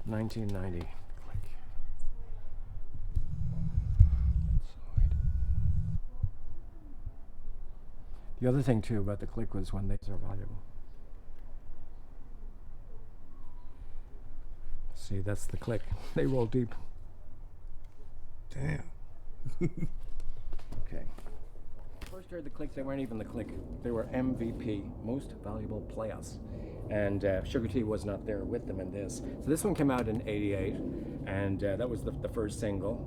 1990. Click. The other thing too about the Click was when they are valuable. See, that's the Click. They roll deep. Damn. Okay. First heard the Click, they weren't even the Click. They were MVP, Most Valuable Players. And Sugar T was not there with them in this. So this one came out in '88, and that was the first single.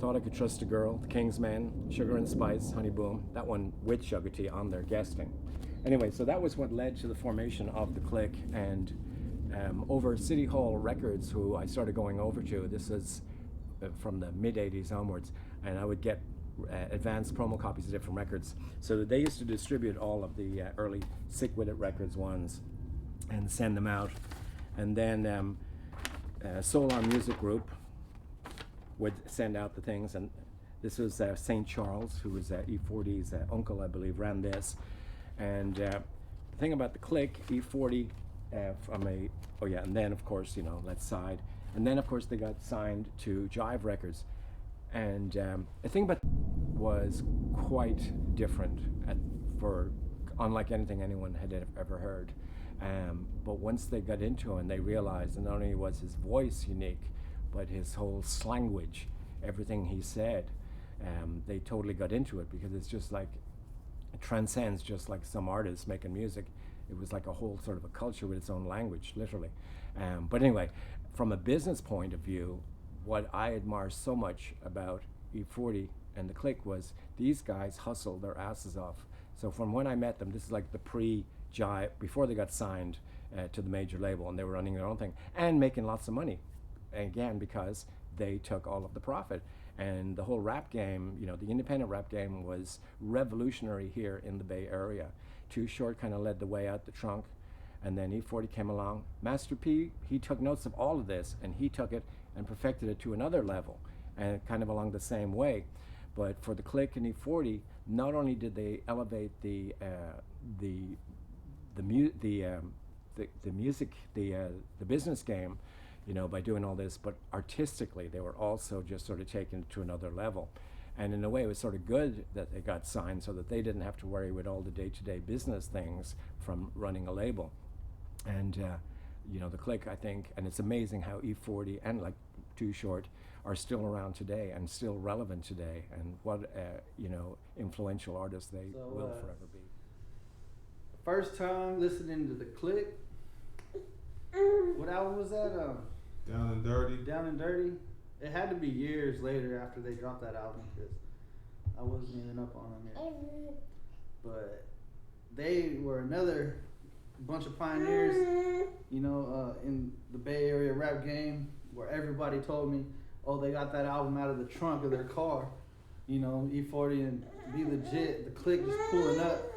Thought I Could Trust a Girl, The King's Men, Sugar and Spice, Honey Boom. That one with Sugar T on there guesting. Anyway, so that was what led to the formation of the Click, and over City Hall Records, who I started going over to. This is from the mid '80s onwards, and I would get advanced promo copies of different records. So they used to distribute all of the early Sick With It Records ones and send them out. And then Solar Music Group would send out the things, and this was St. Charles, who was E-40's uncle, I believe, ran this. And the thing about the Click, E-40 and then of course, Let's Side. And then of course they got signed to Jive Records. And the thing about was quite different for unlike anything anyone had ever heard. But once they got into it and they realized that not only was his voice unique, but his whole slanguage, everything he said, they totally got into it, because it's just like, it transcends just like some artists making music. It was like a whole sort of a culture with its own language, literally. But anyway, from a business point of view, what I admire so much about E-40 and the Click was these guys hustled their asses off. So from when I met them, this is like the pre-Jive, before they got signed to the major label, and they were running their own thing and making lots of money. Again, because they took all of the profit. And the whole rap game, the independent rap game was revolutionary here in the Bay Area. Too Short kind of led the way out the trunk, and then E-40 came along. Master P, he took notes of all of this, and he took it and perfected it to another level, and kind of along the same way. But for the Click and E-40, not only did they elevate the business game, by doing all this, but artistically they were also just sort of taken to another level. And in a way, it was sort of good that they got signed, so that they didn't have to worry with all the day-to-day business things from running a label. And the Click, I think, and it's amazing how E-40 and like Too Short are still around today and still relevant today, and what influential artists they will forever be. First time listening to the Click. What album was that? Down and Dirty. Down and Dirty. It had to be years later after they dropped that album, because I wasn't even up on them yet. But they were another bunch of pioneers, in the Bay Area rap game, where everybody told me, oh, they got that album out of the trunk of their car. E-40 and Be Legit, the Click just pulling up,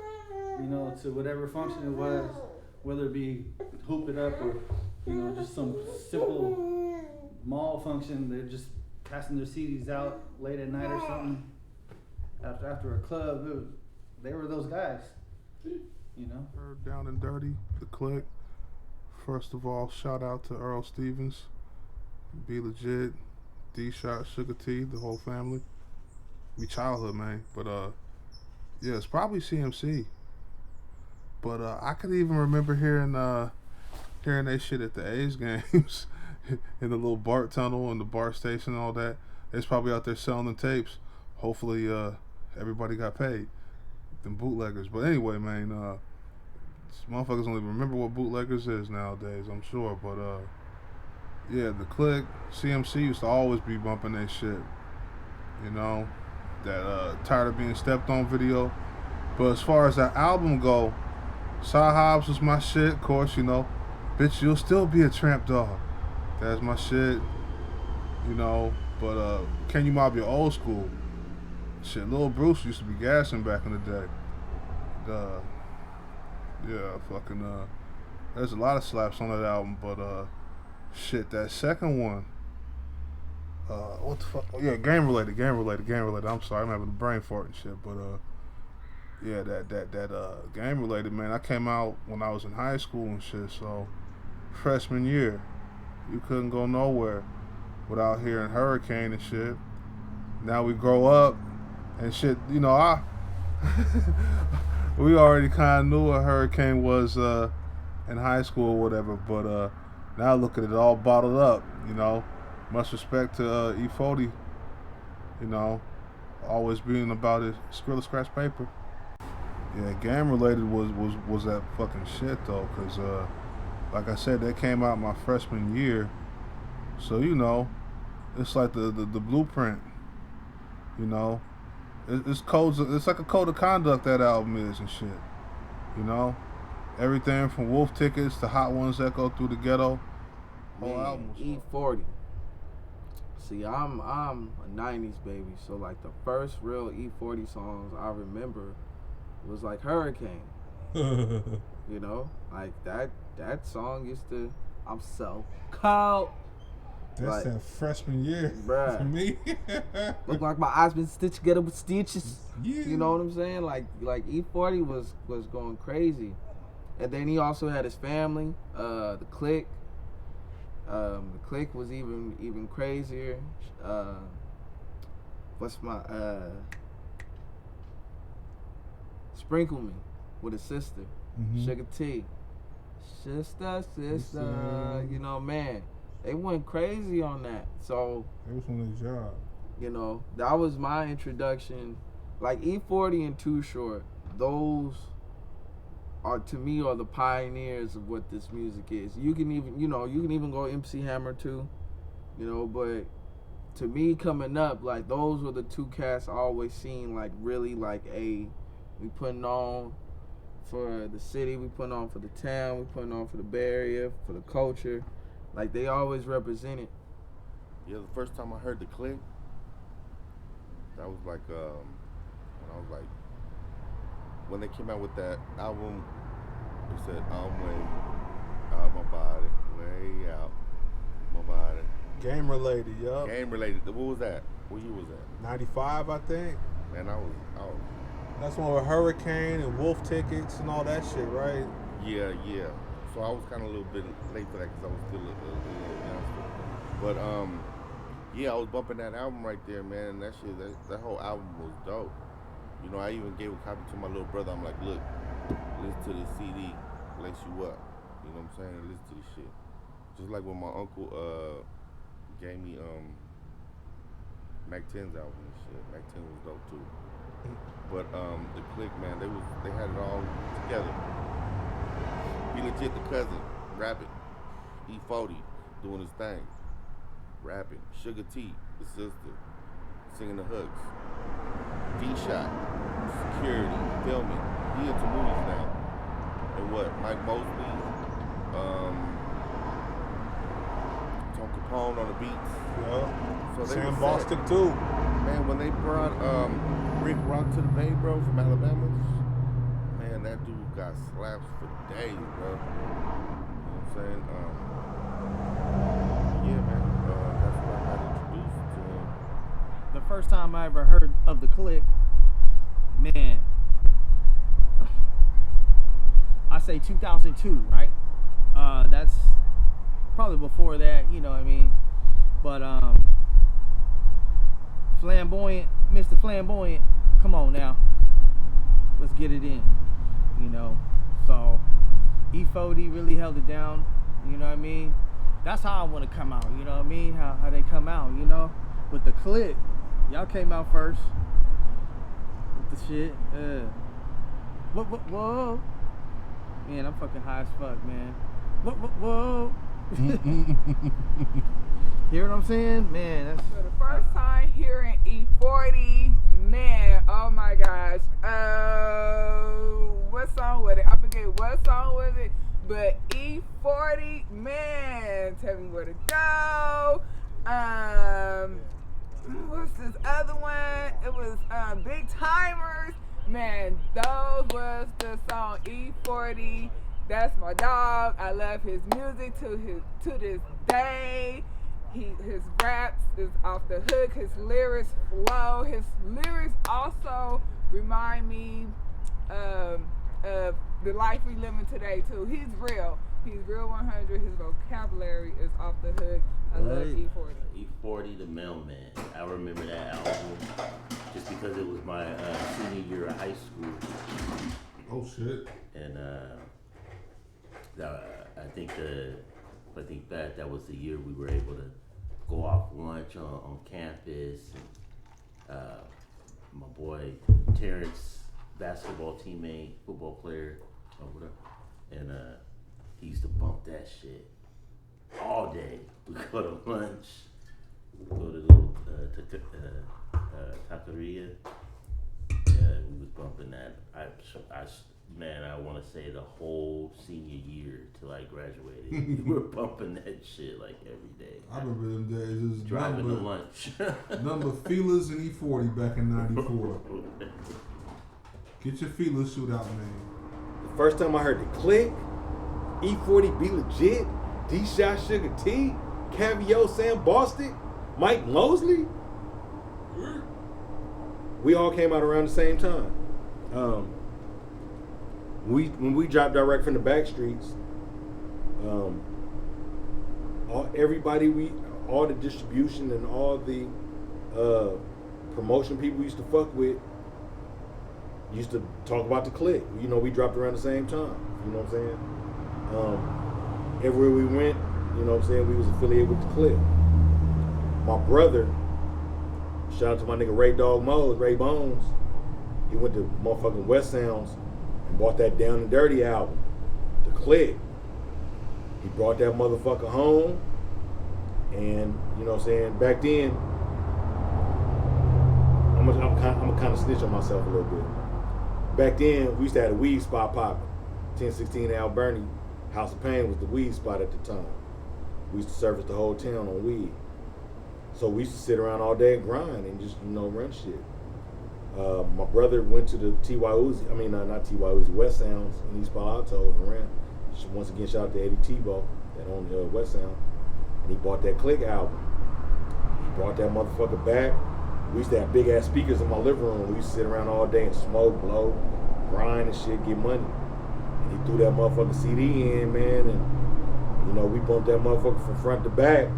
to whatever function it was, whether it be Hoop It Up or, just some simple mall function. They're just passing their CDs out late at night or something. After a club, they were those guys, Down and Dirty, the Click. First of all, shout out to Earl Stevens, Be Legit, D-Shot, Sugar T, the whole family. Me childhood, man. But yeah, it's probably CMC. But I could even remember hearing they shit at the A's games in the little BART tunnel and the BART station and all that. It's probably out there selling the tapes. Hopefully everybody got paid. Them bootleggers. But anyway, man, motherfuckers don't even remember what bootleggers is nowadays, I'm sure. But yeah, the Click, CMC used to always be bumping that shit. That Tired of Being Stepped On video. But as far as that album go, Side Hobbs was my shit, of course, Bitch, you'll still be a tramp dog. That's my shit, But Can You Mob Your Old School? Shit, Lil Bruce used to be gassing back in the day. There's a lot of slaps on that album, but shit, that second one, what the fuck? Oh, yeah, game related. I'm sorry, I'm having a brain fart and shit, but yeah, that game related, man. I came out when I was in high school and shit, so freshman year, You couldn't go nowhere without hearing Hurricane and shit. Now we grow up and shit, you know, we already kind of knew what Hurricane was in high school or whatever, but now look at it all bottled up, you know. Much respect to E-40, you know, always being about his Skrilla Scratch Paper. Yeah, game related was that fucking shit though, cause like I said, that came out my freshman year, so you know, it's like the blueprint, you know. It's codes. It's like a code of conduct, that album is and shit, you know. Everything from Wolf Tickets to Hot Ones that go through the ghetto. Whole album was E-40. See, I'm a '90s baby, so like the first real E-40 songs I remember was like Hurricane. You know, like that song used to. I'm so cold. That's like, that freshman year, bruh. For me. Look like my eyes been stitched together with stitches. Yeah. You know what I'm saying? Like E-40 was going crazy, and then he also had his family, the Clique. The Clique was even crazier. What's my Sprinkle Me with his sister, Sugar T. Sister, you know, man, they went crazy on that. So it was on their job. You know, that was my introduction. Like E-40 and Too Short, those are to me are the pioneers of what this music is. You can even go MC Hammer too, you know, but to me coming up, like those were the two cats I always seen like really like we putting on for the city, we putting on for the town, we putting on for the Bay Area, for the culture. Like they always represented. Yeah, the first time I heard the Clique, that was like when I was like, when they came out with that album, they said, I'm way out my body, way out my body. Game related, yup. Game related. What was that? What year was that? 95, I think. Man, I was That's one with Hurricane and Wolf Tickets and all that shit, right? Yeah. So I was kind of a little bit late for that because I was still a little youngster. But yeah, I was bumping that album right there, man. That shit, that whole album was dope. You know, I even gave a copy to my little brother. I'm like, look, listen to this CD, lace you up. You know what I'm saying? Listen to this shit. Just like when my uncle gave me Mac 10's album and shit. Mac 10 was dope too. But the Clique, man, they had it all together. Be Legit, the cousin, rapping. E-40 doing his thing, rapping. Sugar T, the sister, singing the hooks. D-Shot, security, filming. He into movies now. And what? Mike Mosley, Tom Capone on the beats. Yeah. So Sam Bostic too. Man, when they brought Rick Rock to the Bay, bro, from Alabama, man, that dude got slaps for days, bro. You know what I'm saying? Yeah, man, that's when I got introduced to him. The first time I ever heard of the Clique, man, I say 2002, right? That's probably before that, you know what I mean? But Flamboyant, Mr. Flamboyant, come on now, let's get it in, you know. So E-40 really held it down, you know what I mean? That's how I want to come out, you know what I mean? How they come out, you know? With the Clique, y'all came out first with the shit. Whoa. Man, I'm fucking high as fuck, man. Whoa. Hear what I'm saying? Man, that's... For the first time hearing E-40, man, oh my gosh. What song was it? I forget what song was it, but E-40, man, tell me where to go. What's this other one? It was Big Timers. Man, those was the song E-40. That's my dog. I love his music to this day. His raps is off the hook. His lyrics flow. His lyrics also remind me of the life we living today too. He's real. He's real 100. His vocabulary is off the hook. I love Right. E-40. E-40, the Mailman. I remember that album just because it was my senior year of high school. Oh shit. And I think that was the year we were able to go off lunch on campus. And, my boy Terrence, basketball teammate, football player, or whatever, and he used to bump that shit all day. We go to lunch, go to the taqueria. Yeah, we was bumping that. I want to say the whole senior year till I graduated, we were bumping that shit like every day. I remember them days. It was Driving to lunch. number feelers and E-40 back in '94. Get your feelers shoot out, man. The first time I heard the click, E-40 Be Legit, D-Shot Sugar T, Caviar Sam Bostic, Mike Mosley. We all came out around the same time. When we dropped direct from the back streets, all the distribution and all the promotion people we used to fuck with used to talk about the click. You know, we dropped around the same time. You know what I'm saying? Everywhere we went, you know what I'm saying, we was affiliated with the click. My brother, shout out to my nigga Ray Dog Mose, Ray Bones, he went to motherfucking West Sounds and bought that Down and Dirty album, the click. He brought that motherfucker home, and you know what I'm saying, back then, I'm gonna kind of snitch on myself a little bit. Back then, we used to have a weed spot popping. 1016 Alberni, House of Pain was the weed spot at the time. We used to service the whole town on weed. So we used to sit around all day and grind and just, you know, run shit. My brother went to the not T.Y. Uzi, West Sounds in East Palo Alto and ran. Once again, shout out to Eddie Tebow that owned West Sound. And he bought that Click album. He brought that motherfucker back. We used to have big ass speakers in my living room. We used to sit around all day and smoke, blow, grind and shit, get money. And he threw that motherfucking CD in, man, and you know, we bumped that motherfucker from front to back.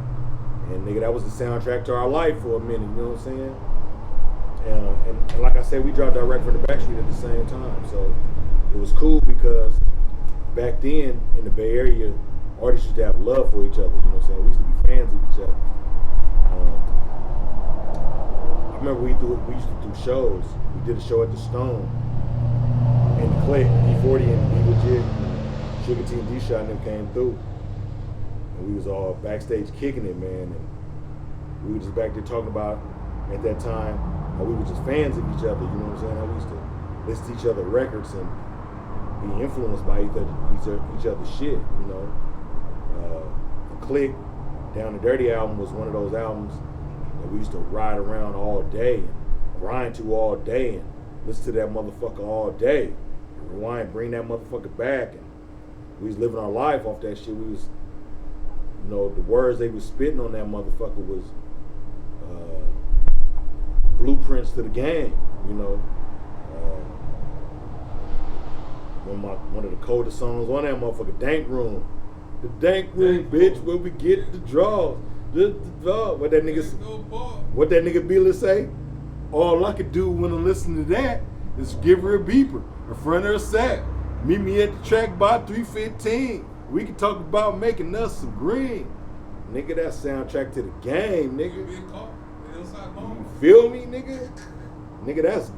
And nigga, that was the soundtrack to our life for a minute, you know what I'm saying? And like I said, we dropped direct from the backstreet at the same time. So it was cool because back then in the Bay Area, artists used to have love for each other, you know what I'm saying? We used to be fans of each other. I remember we used to do shows. We did a show at the Stone. And the Click, E-40 and Be Legit, Sugar T and D-Shot and them came through. And we was all backstage kicking it, man. And we were just back there talking about, at that time, how we were just fans of each other, you know what I'm saying? How we used to listen to each other records and be influenced by each other's shit, you know? The Click, Down and Dirty album was one of those albums that we used to ride around all day and grind to all day and listen to that motherfucker all day. And rewind, bring that motherfucker back. And we was living our life off that shit. We was, you know, the words they was spitting on that motherfucker was blueprints to the game, you know. One of the coldest songs on that motherfucker, Dank Room. The Dank Room, bitch, where we get the draws. What that nigga Beeler say? All I could do when I listen to that is give her a beeper, in front of her sack. Meet me at the track by 3:15. We can talk about making us some green. Nigga, that soundtrack to the game, nigga. You feel me, nigga? Nigga, that's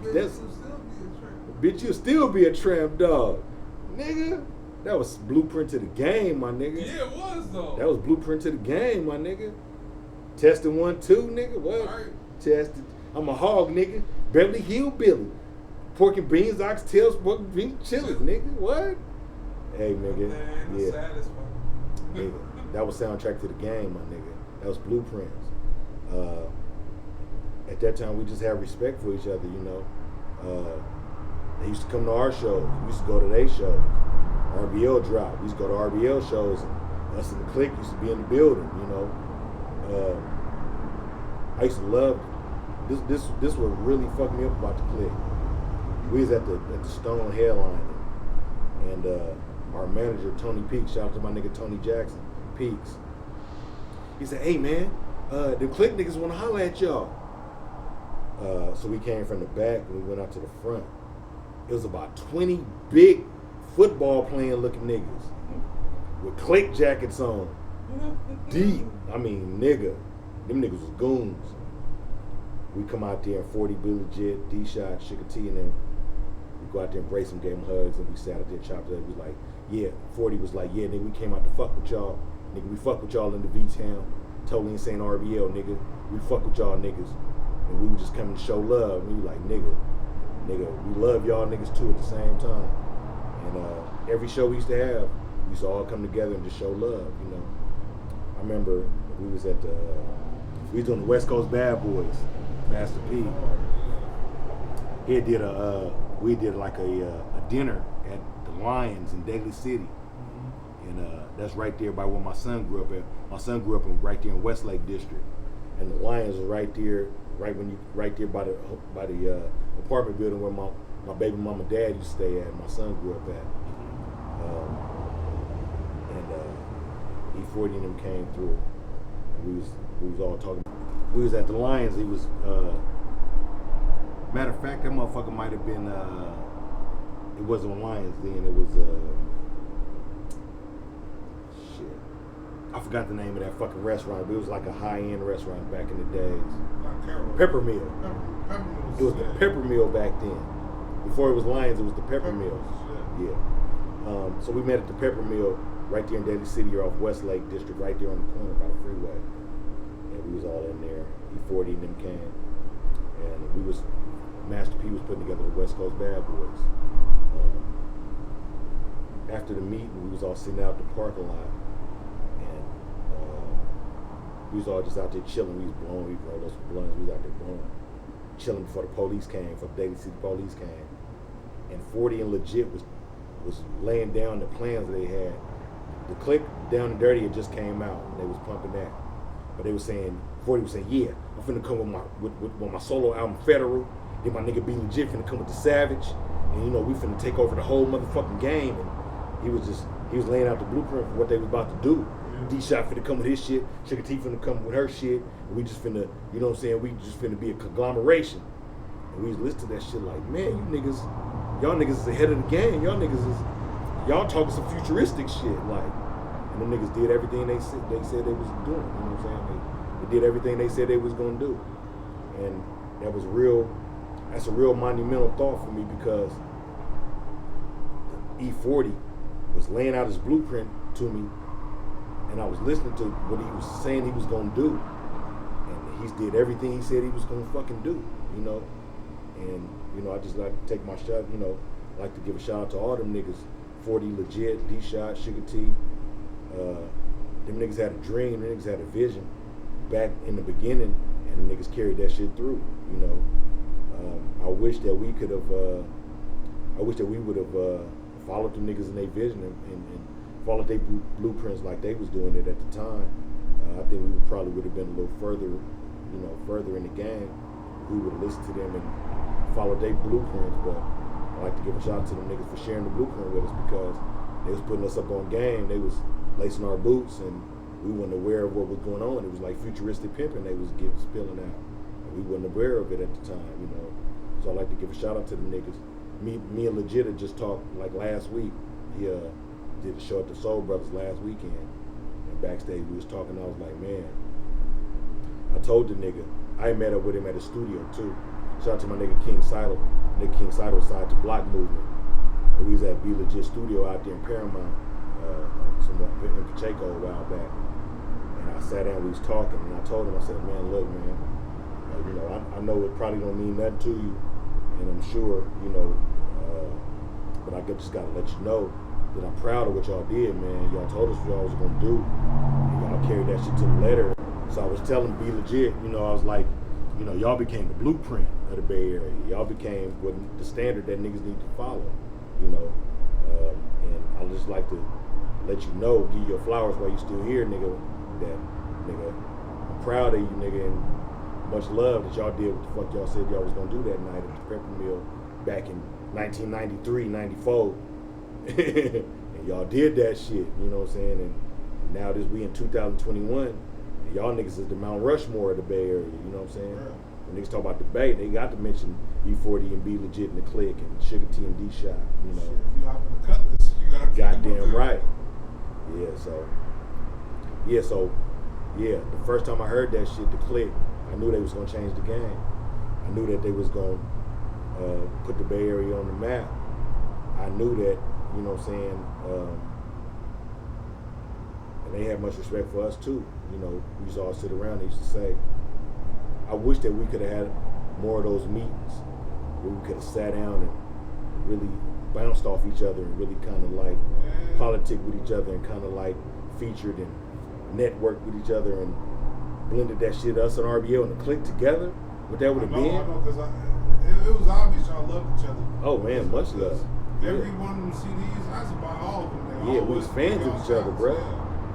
bitch, you'll still be a tramp dog. Nigga, that was blueprint to the game, my nigga. Yeah, it was though. That was blueprint to the game, my nigga. Testing 1, 2, nigga. What? Right. Tested. I'm a hog, nigga. Beverly Hillbilly. Pork and beans, oxtails, pork and beans, chili, nigga. What? Hey, nigga. Man, Yeah. Nigga, that was soundtrack to the game, my nigga. That was blueprints. At that time, we just had respect for each other, you know. They used to come to our shows. We used to go to their shows. RBL drop. We used to go to RBL shows. And us and the Click used to be in the building, you know. I used to love this what really fucked me up about the Click. We was at the Stone headline, and our manager, Tony Peaks, shout out to my nigga Tony Jackson, Peaks. He said, hey man, the click niggas wanna holler at y'all. So we came from the back and we went out to the front. It was about 20 big football playing looking niggas with click jackets on. Deep. I mean, nigga. Them niggas was goons. We come out there and 40 be legit, D-Shot, Sugar T, and then we go out there and embrace them, gave them hugs, and we sat out there and chopped it up. We was like, yeah, 40 was like, yeah, nigga, we came out to fuck with y'all. Nigga, we fuck with y'all in the V-Town. Totally insane RBL, nigga. We fuck with y'all niggas. And we were just coming to show love. And we were like, nigga, we love y'all niggas too at the same time. And every show we used to have, we used to all come together and just show love, you know. I remember we was at we was doing the West Coast Bad Boys, Master P. We did like a dinner at the Lions in Daly City. And that's right there by where my son grew up at. My son grew up right there in Westlake District. And the Lions was right there, right there by the apartment building where my baby mama and dad used to stay at, and my son grew up at. And E-40 and them came through. And we was all talking. We was at the Lions. He was matter of fact, that motherfucker might have been it wasn't Lions then, it was shit. I forgot the name of that fucking restaurant, but it was like a high-end restaurant back in the days. Pepper Mill. It was the Pepper Mill back then. Before it was Lions, it was the Pepper Mill. Yeah. So we met at the Pepper Mill right there in Daly City or off Westlake District, right there on the corner by the freeway. And we was all in there. E-40 and them came. And Master P was putting together the West Coast Bad Boys. After the meeting, we was all sitting out the parking lot. And we was all just out there chilling. We was blowing, we rolled us some blunts, we was out there blowing. Chilling before the police came, before the Daly City police came. And 40 and Legit was laying down the plans they had. The click Down and Dirty had just came out, and they was pumping that. But they was saying, 40 was saying, yeah, I'm finna come with my solo album Federal. Then my nigga Be Legit finna come with the Savage. And you know, we finna take over the whole motherfucking game. And he was laying out the blueprint for what they was about to do. D-Shot finna come with his shit, Sugar T finna come with her shit, and we just finna, you know what I'm saying, we just finna be a conglomeration. And we was listening to that shit like, man, y'all niggas is ahead of the game. Y'all talking some futuristic shit, like. And them niggas did everything they said they was doing, you know what I'm saying? They did everything they said they was gonna do. And that's a real monumental thought for me, because E-40 was laying out his blueprint to me, and I was listening to what he was saying he was gonna do, and he did everything he said he was gonna fucking do, you know. And you know, I just like to take my shot, you know, like to give a shout out to all them niggas, 40 Legit, D-Shot, Sugar T. Them niggas had a dream, them niggas had a vision back in the beginning, and them niggas carried that shit through, you know. I wish that we would have followed them niggas in their vision and followed their blueprints like they was doing it at the time. I think we probably would have been a little further, you know, further in the game. We would have listened to them and followed their blueprints. But I like to give a shout out to them niggas for sharing the blueprint with us, because they was putting us up on game. They was lacing our boots, and we wasn't aware of what was going on. It was like futuristic pimping they was spilling out. And we wasn't aware of it at the time, you know. So I like to give a shout out to the niggas. Me and Legit had just talked like last week. He did a show at the Soul Brothers last weekend, and backstage we was talking. I was like, man, I told the nigga, I met up with him at the studio too. Shout out to my nigga King Seidel. Nigga King Seidel signed to Block Movement. And we was at Be Legit Studio out there in Paramount, somewhere in Pacheco a while back. And I sat down, we was talking, and I told him, I said, man, look, man, you know, I know it probably don't mean nothing to you, and I'm sure, you know, but I just gotta let you know that I'm proud of what y'all did, man. Y'all told us what y'all was gonna do, and y'all carried that shit to the letter. So I was telling Be Legit, you know, I was like, you know, y'all became the blueprint of the Bay Area. Y'all became what the standard that niggas need to follow, you know. And I just like to let you know, give you your flowers while you still here, nigga, that, nigga, I'm proud of you, nigga, and much love that y'all did what the fuck y'all said y'all was gonna do that night at the Pepper Mill back in 1993, 94. And Y'all did that shit, you know what I'm saying? And now we in 2021, and y'all niggas is the Mount Rushmore of the Bay Area, you know what I'm saying? When niggas talk about the Bay, they got to mention E-40 and Be Legit in the Click and Sugar T and D-Shot, you know. Shit, if you hop in the Cutlass, you gotta Goddamn right. Yeah, the first time I heard that shit, the Click, I knew they was gonna change the game. I knew that they was gonna put the Bay Area on the map. I knew that, you know what I'm saying, and they had much respect for us too. You know, we used to all sit around, they used to say, I wish that we could have had more of those meetings where we could have sat down and really bounced off each other and really kind of like politic with each other and kind of like featured and networked with each other and blended that shit, us and RBL and the Click together. What that would have been? I know, because it was obvious y'all loved each other. Oh man, much love. Every one of them CDs, I used to buy all of them. Yeah, we was fans of each other, bro.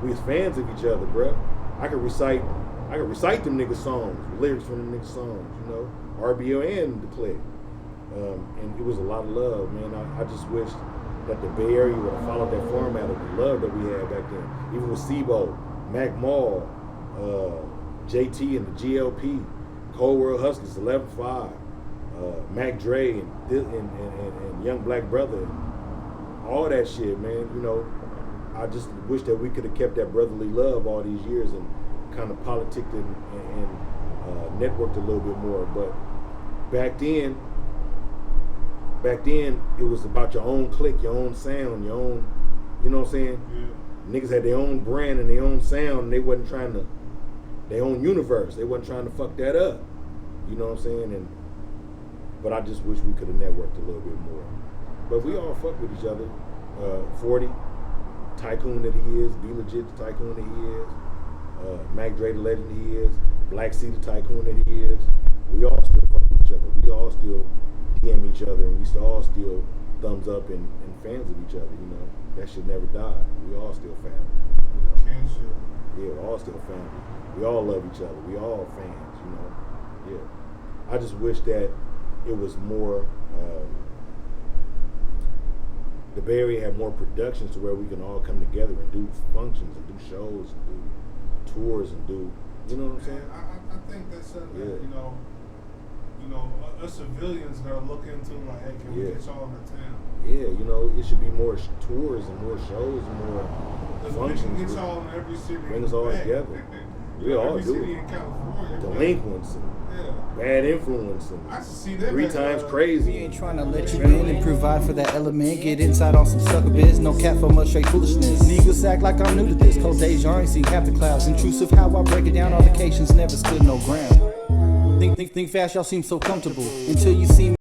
We was fans of each other, bro. I could recite them niggas songs, lyrics from them niggas songs, you know, RBL and the Click. And it was a lot of love, man. I just wish that the Bay Area would have followed that format of the love that we had back then. Even with SIBO, Mac Mall, JT and the GLP, Cold World Huskies, 11-5, Mac Dre and Young Black Brother, all that shit, man. You know, I just wish that we could have kept that brotherly love all these years and kind of politicked and networked a little bit more. But back then it was about your own clique, your own sound, your own, you know what I'm saying? Yeah. Niggas had their own brand and their own sound, and they wasn't trying to, their own universe. They wasn't trying to fuck that up. You know what I'm saying? But I just wish we could have networked a little bit more. But we all fuck with each other. 40, tycoon that he is, Be Legit the tycoon that he is, Mac Dre the legend he is, Black Sea the tycoon that he is. We all still fuck with each other. We all still DM each other, and we all still thumbs up and fans of each other, you know. That should never die. We all still family, you know. Yeah, we're all still family. We all love each other. We all fans, you know. Yeah. I just wish that it was more, the Bay Area had more productions to where we can all come together and do functions and do shows and do tours and do, you know what I'm saying? I think that's something that, you know, us civilians gotta look into, like, hey, can we get y'all in the town? Yeah, you know, it should be more tours and more shows and more functions. We can get y'all in every city. Bring us all together. We all do city in California. Delinquents and bad influence and I see them 3 times crazy. We ain't trying to let you in and provide for that element. Get inside on some sucker biz, no cap for much straight foolishness. Niggas act like I'm new to this. Cold days, y'all ain't seen half the clouds. Intrusive how I break it down, altercations never stood no ground. Think fast, y'all seem so comfortable until you see me.